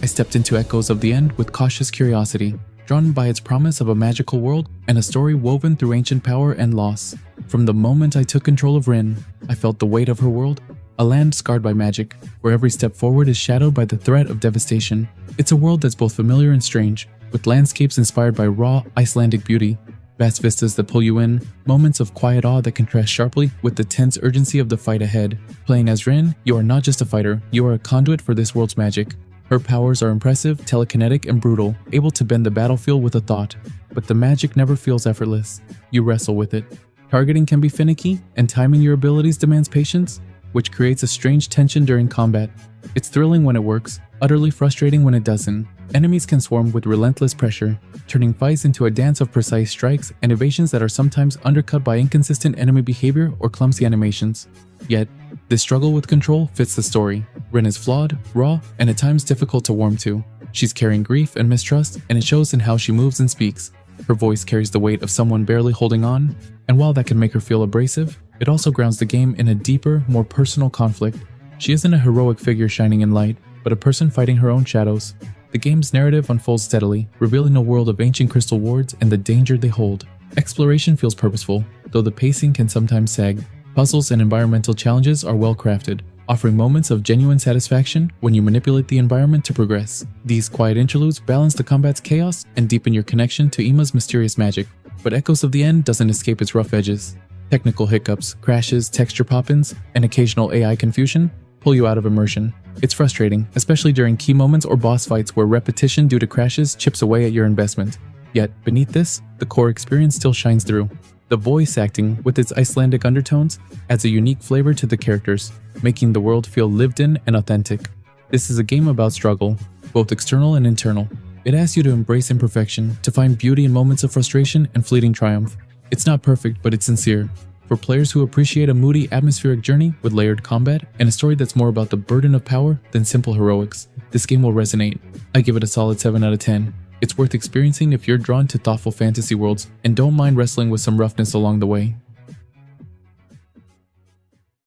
I stepped into Echoes of the End with cautious curiosity, drawn by its promise of a magical world and a story woven through ancient power and loss. From the moment I took control of Rin, I felt the weight of her world, a land scarred by magic, where every step forward is shadowed by the threat of devastation. It's a world that's both familiar and strange, with landscapes inspired by raw, Icelandic beauty, vast vistas that pull you in, moments of quiet awe that contrast sharply with the tense urgency of the fight ahead. Playing as Rin, you are not just a fighter, you are a conduit for this world's magic. Her powers are impressive, telekinetic, and brutal, able to bend the battlefield with a thought. But the magic never feels effortless. You wrestle with it. Targeting can be finicky, and timing your abilities demands patience, which creates a strange tension during combat. It's thrilling when it works, utterly frustrating when it doesn't. Enemies can swarm with relentless pressure, turning fights into a dance of precise strikes and evasions that are sometimes undercut by inconsistent enemy behavior or clumsy animations. Yet, this struggle with control fits the story. Rin is flawed, raw, and at times difficult to warm to. She's carrying grief and mistrust, and it shows in how she moves and speaks. Her voice carries the weight of someone barely holding on, and while that can make her feel abrasive, it also grounds the game in a deeper, more personal conflict. She isn't a heroic figure shining in light, but a person fighting her own shadows. The game's narrative unfolds steadily, revealing a world of ancient crystal wards and the danger they hold. Exploration feels purposeful, though the pacing can sometimes sag. Puzzles and environmental challenges are well crafted, offering moments of genuine satisfaction when you manipulate the environment to progress. These quiet interludes balance the combat's chaos and deepen your connection to Ima's mysterious magic. But Echoes of the End doesn't escape its rough edges. Technical hiccups, crashes, texture pop-ins, and occasional AI confusion pull you out of immersion. It's frustrating, especially during key moments or boss fights where repetition due to crashes chips away at your investment. Yet, beneath this, the core experience still shines through. The voice acting, with its Icelandic undertones, adds a unique flavor to the characters, making the world feel lived in and authentic. This is a game about struggle, both external and internal. It asks you to embrace imperfection, to find beauty in moments of frustration and fleeting triumph. It's not perfect, but it's sincere. For players who appreciate a moody, atmospheric journey with layered combat and a story that's more about the burden of power than simple heroics, this game will resonate. I give it a solid 7 out of 10. It's worth experiencing if you're drawn to thoughtful fantasy worlds and don't mind wrestling with some roughness along the way.